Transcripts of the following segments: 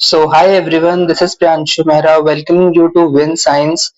Hi everyone, this is Priyanshu Mehra welcoming you to win science.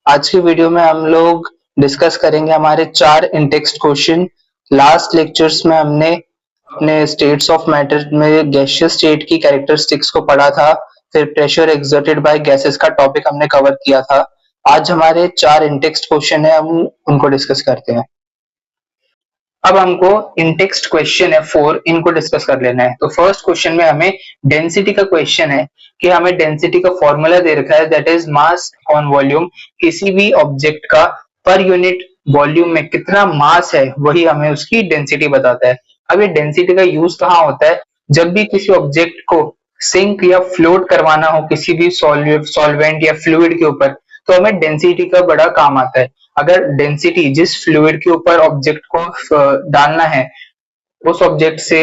आज की video में हम लोग डिस्कस करेंगे हमारे 4 इन टेक्स्ट क्वेश्चन। लास्ट लेक्चर्स में हमने अपने स्टेट्स ऑफ मैटर में गैसियस स्टेट की कैरेक्टरिस्टिक्स को पढ़ा था। फिर प्रेशर एक्सर्टेड बाय गैसेस का टॉपिक हमने कवर किया था। आज हमारे 4 इन टेक्स्ट क्वेश्चन है, हम उनको डिस्कस करते हैं। अब हमको इन टेक्स्ट क्वेश्चन है 4, इनको डिस्कस कर लेना है। तो फर्स्ट क्वेश्चन में हमें डेंसिटी का क्वेश्चन है कि हमें डेंसिटी का फॉर्मूला दे रखा है, that is mass on volume. किसी भी ऑब्जेक्ट का पर यूनिट वॉल्यूम में कितना मास है वही हमें उसकी डेंसिटी बताता है। अब ये डेंसिटी का यूज कहाँ होता है? जब भी किसी ऑब्जेक्ट को सिंक या फ्लोट करवाना हो किसी भी सॉल्वेंट या फ्लूइड के ऊपर, तो हमें डेंसिटी का बड़ा काम आता है। अगर डेंसिटी जिस फ्लूइड के ऊपर ऑब्जेक्ट को डालना है, उस ऑब्जेक्ट से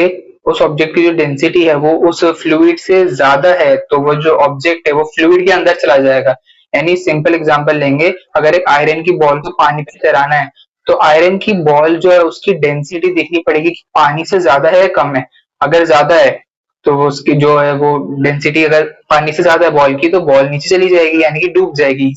उस ऑब्जेक्ट की जो डेंसिटी है वो उस फ्लूइड से ज्यादा है, तो वो जो ऑब्जेक्ट है वो फ्लूइड के अंदर चला जाएगा। यानी सिंपल एग्जांपल लेंगे, अगर एक आयरन की बॉल को पानी पे तैराना है, तो आयरन की बॉल जो है उसकी डेंसिटी देखनी पड़ेगी कि पानी से ज्यादा है या कम है। अगर ज्यादा है तो वो उसकी जो है वो डेंसिटी, अगर पानी से ज्यादा है बॉल की, तो बॉल नीचे चली जाएगी यानी कि डूब जाएगी।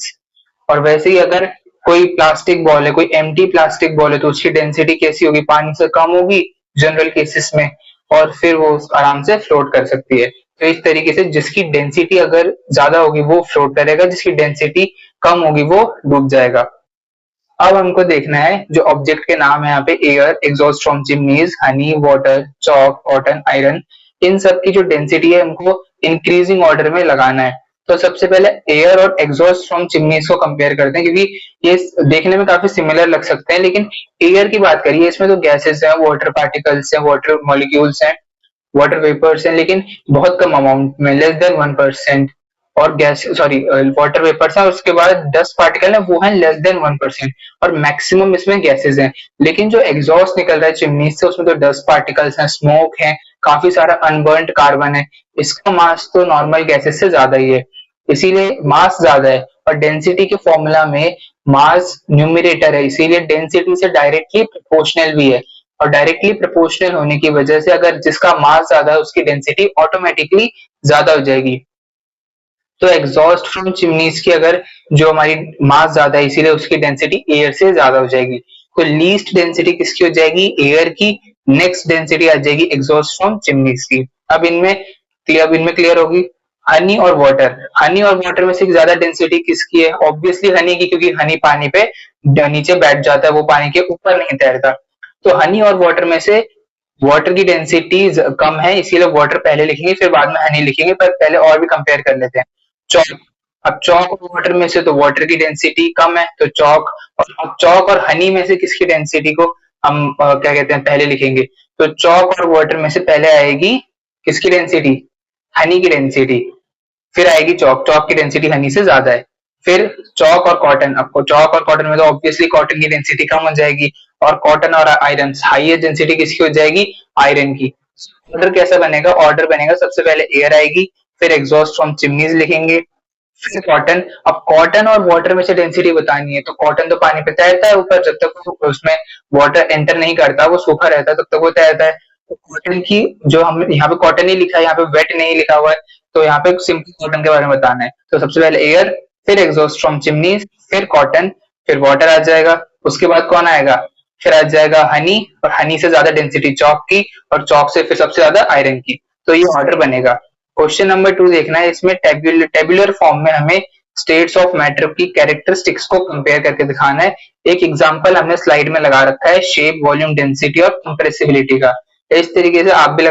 और वैसे ही अगर कोई प्लास्टिक बॉल है, कोई एम्प्टी प्लास्टिक बॉल है, तो उसकी डेंसिटी कैसी होगी? पानी से कम होगी जनरल केसेस में, और फिर वो आराम से फ्लोट कर सकती है। तो इस तरीके से जिसकी डेंसिटी अगर ज्यादा होगी वो फ्लोट करेगा, जिसकी डेंसिटी कम होगी वो डूब जाएगा। अब हमको देखना है जो ऑब्जेक्ट के नाम है यहाँ पे, air, exhaust from chimneys, honey, water, chalk, cotton, iron, इन सब की जो डेंसिटी है हमको इंक्रीजिंग ऑर्डर में लगाना है। तो सबसे पहले एयर और एग्जॉस्ट फ्रॉम चिमनीज को कंपेयर करते हैं, क्योंकि ये देखने में काफी सिमिलर लग सकते हैं। लेकिन एयर की बात करिए, इसमें तो गैसेस हैं, वाटर पार्टिकल्स हैं, वाटर मॉलिक्यूल्स हैं, वाटर वेपर्स हैं, लेकिन बहुत कम अमाउंट में, लेस देन 1%। और गैस सॉरी वाटर वेपर्स है, और उसके बाद डस्ट पार्टिकल है वो है लेस देन 1%। और मैक्सिमम इसमें गैसेस हैं। लेकिन जो एग्जॉस्ट निकल रहा है चिमनी से, उसमें तो डस्ट पार्टिकल्स हैं, स्मोक है, काफी सारा अनबर्न्ड कार्बन है। इसका मास तो नॉर्मल गैसेस से ज्यादा ही है, इसीलिए मास ज्यादा है। और डेंसिटी के फॉर्मूला में मास न्यूमरेटर है, इसीलिए डेंसिटी से डायरेक्टली प्रोपोर्शनल भी है। और डायरेक्टली प्रोपोर्शनल होने की वजह से अगर जिसका मास ज्यादा है उसकी डेंसिटी ऑटोमेटिकली ज्यादा हो जाएगी। तो एग्जॉस्ट फ्रॉम चिमनीज की अगर जो हमारी मास ज्यादा है, इसीलिए उसकी डेंसिटी एयर से ज्यादा हो जाएगी। तो लीस्ट डेंसिटी किसकी हो जाएगी? एयर की। नेक्स्ट डेंसिटी आ जाएगी एग्जॉस्ट फ्रॉम चिमनीज की। अब इनमें क्लियर होगी। हनी और वाटर, हनी और वाटर में से ज्यादा डेंसिटी किसकी है? ऑब्वियसली हनी की, क्योंकि हनी पानी पे नीचे बैठ जाता है, वो पानी के ऊपर नहीं तैरता। तो हनी और वाटर में से वाटर की डेंसिटी कम है, इसीलिए वाटर पहले लिखेंगे, फिर बाद में हनी लिखेंगे, पर पहले और भी कंपेयर कर लेते हैं। चौक, अब चौक और वाटर में से तो वाटर की डेंसिटी कम है, तो चौक। और अब चौक और हनी में से किसकी डेंसिटी को हम क्या कहते हैं, पहले लिखेंगे? तो चौक और वाटर में से पहले आएगी किसकी डेंसिटी? हनी की डेंसिटी। फिर आएगी चौक, चौक की डेंसिटी हनी से ज्यादा है। फिर चौक और कॉटन, आपको चौक और कॉटन में तो ऑब्वियसली कॉटन की डेंसिटी कम हो जाएगी। और कॉटन और आयरन, हाईएस्ट डेंसिटी किसकी हो जाएगी? आयरन की। ऑर्डर कैसा बनेगा? ऑर्डर बनेगा, सबसे पहले एयर आएगी, फिर एग्जॉस्ट फ्रॉम चिमनीज लिखेंगे, फिर कॉटन। अब कॉटन और वाटर में से डेंसिटी बतानी है, तो कॉटन तो पानी पे तैरता है ऊपर, जब तक वो उसमें वाटर एंटर नहीं करता, वो सूखा रहता है, तब तक वो तैरता है। तो कॉटन की जो हम यहाँ पे कॉटन ही लिखा है, यहाँ पे वेट नहीं लिखा हुआ है, तो यहाँ पे सिंपल कॉटन के बारे में बताना है। तो सबसे पहले एयर, फिर एग्जॉस्ट फ्रॉम चिमनीज, फिर कॉटन, फिर वाटर आ जाएगा। उसके बाद कौन आएगा? फिर आ जाएगा हनी, और हनी से ज्यादा डेंसिटी चौक की, और चौक से फिर सबसे ज्यादा आयरन की। तो ये ऑर्डर बनेगा। क्वेश्चन नंबर 2 देखना है, इसमें टेबुलर फॉर्म में हमें स्टेट्स ऑफ मैटर की कैरेक्टरिस्टिक्स को कंपेयर करके दिखाना है। एक एग्जांपल हमने स्लाइड में लगा रखा है, शेप, वॉल्यूम, डेंसिटी और कंप्रेसिबिलिटी का। इस तरीके से आप भी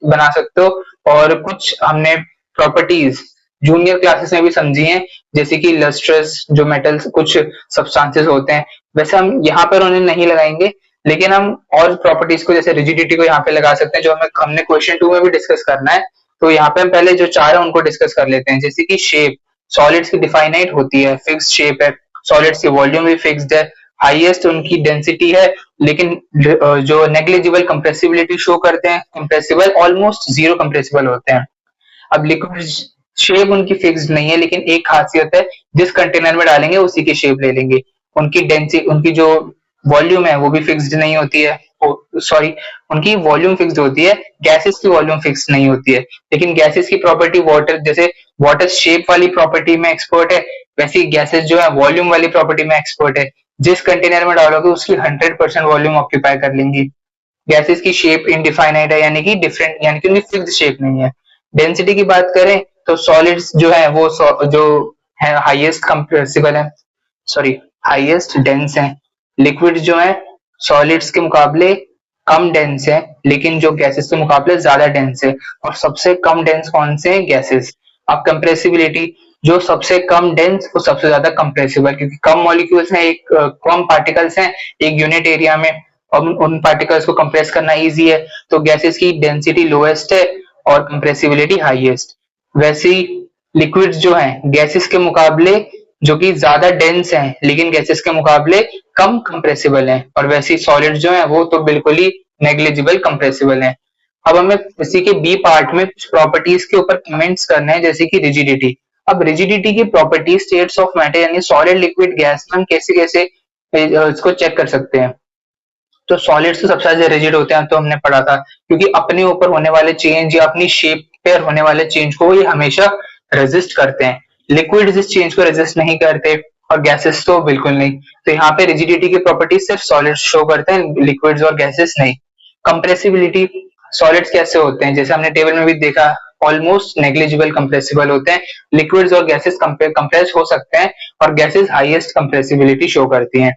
बना सकते हो। और कुछ हमने प्रॉपर्टीज जूनियर क्लासेस में भी समझी हैं, जैसे कि लस्ट्रस, जो मेटल्स कुछ सब्सटेंसेस होते हैं, वैसे हम यहाँ पर उन्हें नहीं लगाएंगे, लेकिन हम और प्रॉपर्टीज को, जैसे रिजिडिटी को यहाँ पे लगा सकते हैं, जो हमने क्वेश्चन 2 में भी डिस्कस करना है। तो यहाँ पे हम पहले जो 4 है उनको डिस्कस कर लेते हैं। जैसे कि शेप, सॉलिड्स की डिफाइनाइट होती है, फिक्स्ड शेप है, सॉलिड्स की वॉल्यूम भी फिक्स्ड है, हाईएस्ट उनकी डेंसिटी है, लेकिन जो नेग्लिजिबल कंप्रेसिबिलिटी शो करते हैं, कंप्रेसिबल ऑलमोस्ट जीरो कंप्रेसिबल होते हैं। अब लिक्विड शेप उनकी फिक्स्ड नहीं है, लेकिन एक खासियत है, जिस कंटेनर में डालेंगे उसी की शेप ले लेंगे। उनकी डेंसिटी, उनकी जो वॉल्यूम है वो भी फिक्स्ड नहीं होती है, सॉरी उनकी वॉल्यूम फिक्स्ड होती है, गैसेस की वॉल्यूम फिक्स नहीं होती है। लेकिन गैसेस की प्रॉपर्टी वाटर, जैसे वाटर शेप वाली प्रॉपर्टी में एक्सपर्ट है, वैसे ही गैसेस जो है वॉल्यूम वाली प्रॉपर्टी में एक्सपर्ट है। जिस कंटेनर में डालोगे उसकी 100% वॉल्यूम ऑक्यूपाई कर लेंगी। गैसेस की शेप इनडिफाइनाइट है, यानी कि डिफरेंट, यानी कि उनकी फिक्स्ड शेप नहीं है। डेंसिटी की बात करें तो सॉलिड्स जो है वो जो है हाईएस्ट कंप्रेसिबल है, सॉरी हाईएस्ट डेंस है। लिक्विड जो है सॉलिड्स के मुकाबले कम डेंस है, लेकिन जो गैसेस के मुकाबले ज्यादा डेंस है। और सबसे कम डेंस कौन से हैं? गैसेस। अब कंप्रेसिबिलिटी, जो सबसे कम डेंस वो सबसे ज्यादा कंप्रेसिबल, क्योंकि कम मॉलिक्यूल्स हैं, एक कम पार्टिकल्स हैं एक यूनिट एरिया में, और उन पार्टिकल्स को कंप्रेस करना इजी है। तो गैसेस की डेंसिटी लोएस्ट है और कंप्रेसिबिलिटी हाईएस्ट। वैसे ही लिक्विड्स जो हैं गैसेस के मुकाबले जो कि ज्यादा डेंस हैं, लेकिन गैसेस के मुकाबले कम कंप्रेसिबल हैं। और वैसे ही सॉलिड जो है वो तो बिल्कुल ही नेग्लिजिबल कंप्रेसिबल है। अब हमें इसी के बी पार्ट में कुछ प्रॉपर्टीज के ऊपर कमेंट्स करना है, जैसे कि रिजिडिटी। अब रिजिडिटी की प्रॉपर्टी स्टेट्स ऑफ मैटर यानी सॉलिड लिक्विड गैस में हम कैसे कैसे इसको चेक कर सकते हैं। तो सॉलिड्स तो सबसे ज्यादा रिजिड होते हैं, तो हमने पढ़ा था, क्योंकि अपने ऊपर होने वाले चेंज या अपनी शेप पर होने वाले चेंज को ये हमेशा रेजिस्ट करते हैं। लिक्विड इस चेंज को रेजिस्ट नहीं करते और गैसेस तो बिल्कुल नहीं। तो यहाँ पे रिजिडिटी की प्रॉपर्टीज सिर्फ सॉलिड्स शो करते हैं, लिक्विड्स और गैसेस नहीं। कंप्रेसिबिलिटी, सॉलिड्स कैसे होते हैं, जैसे हमने टेबल में भी देखा, ऑलमोस्ट नेग्लिजिबल कंप्रेसिबल होते हैं। लिक्विड्स और गैसेस कंप्रेस हो सकते हैं और गैसेस हाईएस्ट कंप्रेसिबिलिटी शो करती हैं।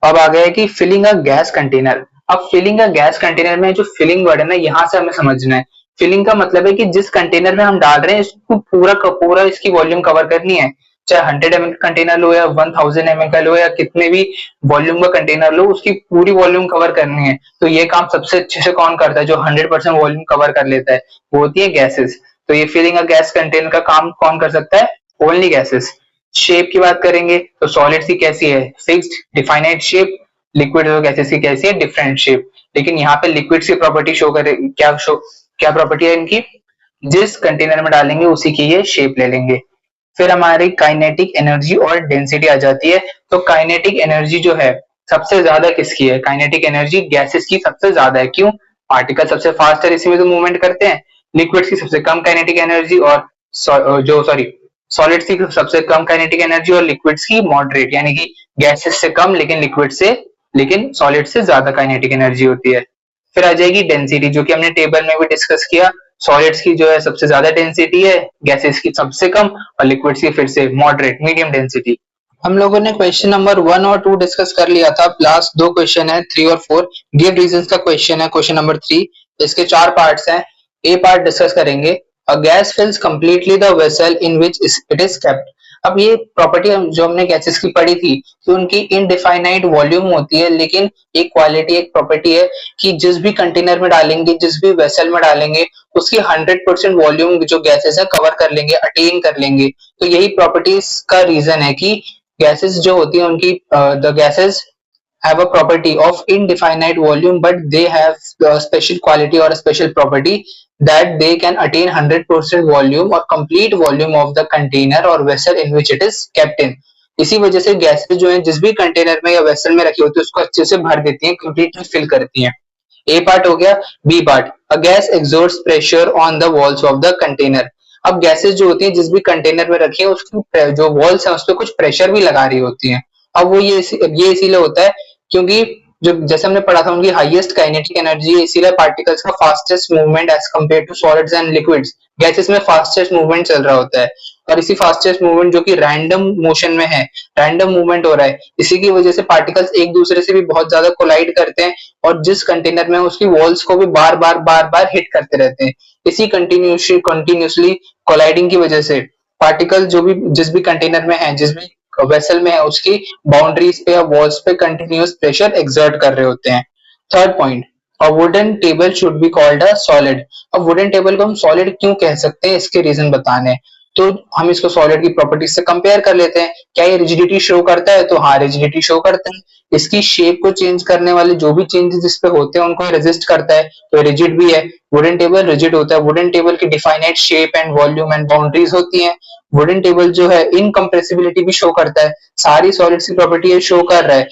अब आ गया है कि फिलिंग अ गैस कंटेनर। अब फिलिंग अ गैस कंटेनर में जो फिलिंग वर्ड है ना, यहाँ से हमें समझना है। फिलिंग का मतलब है कि जिस कंटेनर में हम डाल रहे हैं इसको पूरा का पूरा इसकी वॉल्यूम कवर करनी है। चाहे 100 ml का कंटेनर लो या 1000 ml का लो या कितने भी वॉल्यूम का कंटेनर लो, उसकी पूरी वॉल्यूम कवर करनी है। तो ये काम सबसे अच्छे से कौन करता है? जो 100% वॉल्यूम कवर कर लेता है वो होती है गैसेस। तो ये फिलिंग अ गैस कंटेनर का काम कौन कर सकता है? Only gases. शेप की बात करेंगे तो सॉलिड्स की कैसी है? Fixed definite shape. लिक्विड और गैसेस की कैसी है? Different shape. लेकिन यहाँ पे लिक्विड्स की प्रॉपर्टी शो करे, क्या प्रॉपर्टी है इनकी? जिस कंटेनर में डालेंगे उसी की ये शेप ले लेंगे। फिर हमारी काइनेटिक एनर्जी और डेंसिटी आ जाती है। तो काइनेटिक एनर्जी जो है सबसे ज्यादा किसकी है? काइनेटिक एनर्जी गैसेस की सबसे ज्यादा है। क्यों? पार्टिकल सबसे फास्ट है, इसी में तो मूवमेंट करते हैं। लिक्विड्स की सबसे कम काइनेटिक एनर्जी और जो सॉरी सॉलिड्स की सबसे कम काइनेटिक एनर्जी और लिक्विड्स की मॉडरेट, यानी कि गैसेस से कम लेकिन लिक्विड से, लेकिन सॉलिड से ज्यादा काइनेटिक एनर्जी होती है। फिर आ जाएगी डेंसिटी, जो कि हमने टेबल में भी डिस्कस किया। सॉलिड्स की जो है सबसे ज्यादा डेंसिटी है, गैसेस की सबसे कम और लिक्विड्स की फिर से मॉडरेट मीडियम डेंसिटी। हम लोगों ने क्वेश्चन नंबर 1 और 2 डिस्कस कर लिया था। लास्ट 2 क्वेश्चन है 3 और 4, गिव रीजंस का क्वेश्चन है क्वेश्चन नंबर 3। इसके 4 पार्ट्स हैं। ए पार्ट डिस्कस करेंगे, a gas fills completely the vessel in which it is kept. अब ये प्रॉपर्टी जो हमने गैसेस की पढ़ी थी कि उनकी इनडिफाइनाइट वॉल्यूम होती है, लेकिन एक क्वालिटी, एक प्रॉपर्टी है कि जिस भी कंटेनर में डालेंगे, जिस भी वेसल में डालेंगे, उसकी 100% वॉल्यूम जो गैसेस है कवर कर लेंगे, अटेन कर लेंगे। तो यही प्रॉपर्टीज का रीजन है कि गैसेस जो होती है उनकी the gases have a property of indefinite volume, but they have a special quality or a special property that they can attain 100% volume or complete volume of the container or vessel in which it is kept in। इसी वजह से gases जो है जिस भी container में या vessel में रखी होती है उसको अच्छे से भर देती हैं, कंप्लीटली फिल करती हैं। ए पार्ट हो गया। B part, a gas exerts pressure on the walls of the container. अब गैसेस जो होती हैं जिस भी कंटेनर में रखी है उसकी जो वॉल्स है उस पर कुछ प्रेशर भी लगा रही होती हैं। अब वो ये इसीलिए होता है क्योंकि जो जैसे हमने पढ़ा था उनकी हाईएस्ट काइनेटिक एनर्जी है, इसीलिए पार्टिकल्स का fastest movement as compared to solids and liquids. Gases में फास्टेस्ट मूवमेंट चल रहा होता है और इसी फास्टेस्ट मूवमेंट जो कि रैंडम मोशन में है, रैंडम मूवमेंट हो रहा है, इसी की वजह से पार्टिकल्स एक दूसरे से भी बहुत ज्यादा कोलाइड करते हैं और जिस कंटेनर में उसकी वॉल्स को भी बार बार हिट करते रहते हैं। इसी कंटिन्यूसली कोलाइडिंग की वजह से पार्टिकल जो भी जिस भी कंटेनर में है, जिस भी वेसल में है, उसकी बाउंड्रीज पे या वॉल्स पे कंटिन्यूअस प्रेशर एक्सर्ट कर रहे होते हैं। Third point, a wooden table should be called a solid. अब वुडन टेबल को हम सॉलिड क्यों कह सकते हैं, इसके रीजन बताने हैं। तो हम इसको सॉलिड की प्रॉपर्टीज से कंपेयर कर लेते हैं। क्या ये रिजिडिटी शो करता है? तो हाँ, रिजिडिटी शो करता है। इसकी शेप को चेंज करने वाले जो भी चेंजेस इस पे होते हैं उनको रेजिस्ट करता है, तो रिजिड भी है। वुडन टेबल रिजिड होता है। वुडन टेबल की definite shape and volume and boundaries होती हैं। वुडन टेबल जो है इनकम्प्रेसिबिलिटी भी शो करता है, सारी सॉलिड्स की प्रॉपर्टी ये शो कर रहा है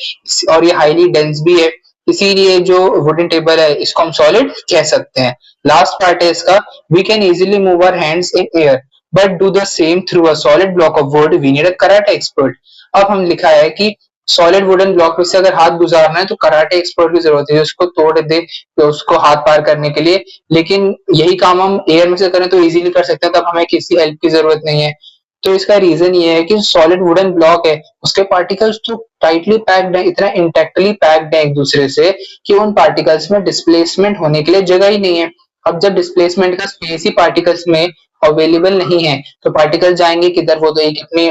और ये हाईली डेंस भी है, इसीलिए जो वुडन टेबल है इसको हम सॉलिड कह सकते हैं। लास्ट पार्ट है इसका, we can easily move our hands in air but do the same through a solid block of wood, we need a karate expert. अब हम लिखा है कि सॉलिड वुडन ब्लॉक में से अगर हाथ गुजारना है तो कराटे एक्सपर्ट की जरूरत है, उसको तोड़ दे तो उसको हाथ पार करने के लिए, लेकिन यही काम हम एयर में से करें तो इजीली कर सकते हैं, तब हमें किसी हेल्प की जरूरत नहीं है। तो इसका रीजन ये है कि सॉलिड वुडन ब्लॉक है उसके पार्टिकल्स तो टाइटली पैक्ड है, इतना इंटैक्टली पैक्ड है एक दूसरे से कि उन पार्टिकल्स में डिस्प्लेसमेंट होने के लिए जगह ही नहीं है। अब जब डिस्प्लेसमेंट का स्पेस ही पार्टिकल्स में अवेलेबल नहीं है तो पार्टिकल जाएंगे किधर, वो तो एक अपनी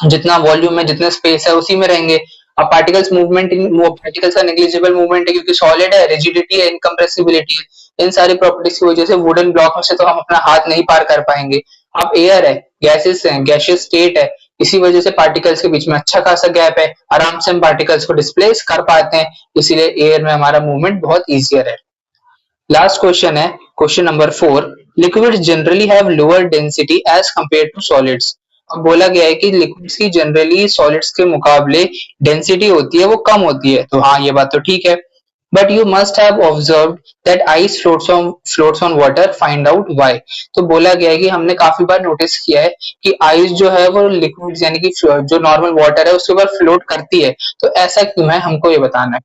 जितना वॉल्यूम है जितना स्पेस है उसी में रहेंगे। अब पार्टिकल्स मूवमेंट, पार्टिकल्स का नेग्लिजिबल मूवमेंट है क्योंकि सॉलिड है, रिजिडिटी है, इनकम्प्रेसिबिलिटी है, इन सारी प्रॉपर्टीज की वजह से वुडन ब्लॉक में से तो हम अपना हाथ नहीं पार कर पाएंगे। अब एयर है, गैसेस है, गैशियस स्टेट है, इसी वजह से पार्टिकल्स के बीच में अच्छा खासा गैप है, आराम से हम पार्टिकल्स को डिस्प्लेस कर पाते हैं, इसीलिए एयर में हमारा मूवमेंट बहुत ईजियर है। लास्ट क्वेश्चन है question number 4, liquids generally have lower density as compared to solids. अब बोला गया है कि लिक्विड्स की जनरली सॉलिड्स के मुकाबले डेंसिटी होती है वो कम होती है, तो हाँ ये बात तो ठीक है, but you must have observed that ice floats on water, find out why. तो बोला गया है कि हमने काफी बार नोटिस किया है कि आइस जो है वो लिक्विड्स यानी कि जो नॉर्मल वाटर है उसके ऊपर फ्लोट करती है, तो ऐसा क्यों है हमको ये बताना है।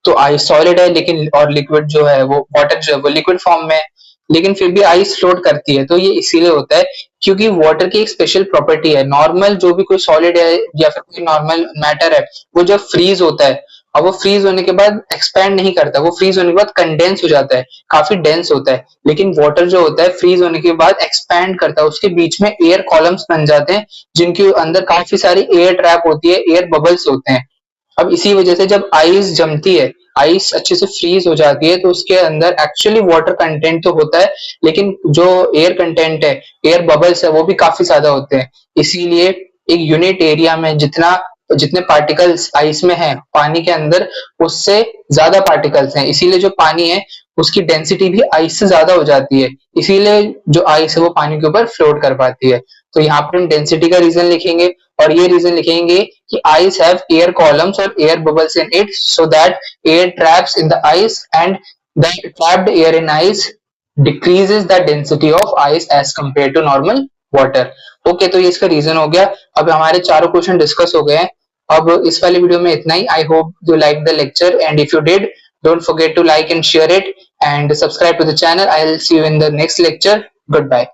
तो आइस सॉलिड है लेकिन और लिक्विड जो है वो वाटर जो है वो लिक्विड फॉर्म में है, लेकिन फिर भी आइस फ्लोट करती है, तो ये इसीलिए होता है क्योंकि वाटर की एक स्पेशल प्रॉपर्टी है, नॉर्मल जो भी कोई सॉलिड है या फिर कोई नॉर्मल मैटर है वो जब फ्रीज होता है, अब वो फ्रीज होने के बाद एक्सपैंड नहीं करता, वो फ्रीज होने के बाद कंडेंस हो जाता है, काफी डेंस होता है, लेकिन वाटर जो होता है फ्रीज होने के बाद एक्सपैंड करता है, उसके बीच में एयर कॉलम्स बन जाते हैं जिनके अंदर काफी सारी एयर ट्रैप होती है, एयर बबल्स होते हैं। अब इसी वजह से जब आइस जमती है, आइस अच्छे से फ्रीज हो जाती है, तो उसके अंदर एक्चुअली वाटर कंटेंट तो होता है लेकिन जो एयर कंटेंट है, एयर बबल्स है वो भी काफी ज्यादा होते हैं, इसीलिए एक यूनिट एरिया में जितने पार्टिकल्स आइस में है पानी के अंदर उससे ज्यादा पार्टिकल्स हैं, इसीलिए जो पानी है उसकी डेंसिटी भी आइस से ज्यादा हो जाती है, इसीलिए जो आइस है वो पानी के ऊपर फ्लोट कर पाती है। तो यहाँ पर हम डेंसिटी का रीजन लिखेंगे और ये रीजन लिखेंगे कि ice have air columns or air bubbles in it so that air traps in the ice and the trapped air in ice decreases the density of ice as compared to normal water। Okay, तो ये इसका reason हो गया। अब हमारे चारों question discuss हो गए हैं। अब इस वाले वीडियो में इतना ही। I hope you like the lecture and if you did don't forget to like and share it and subscribe to the channel. I'll see you in the next lecture. Goodbye.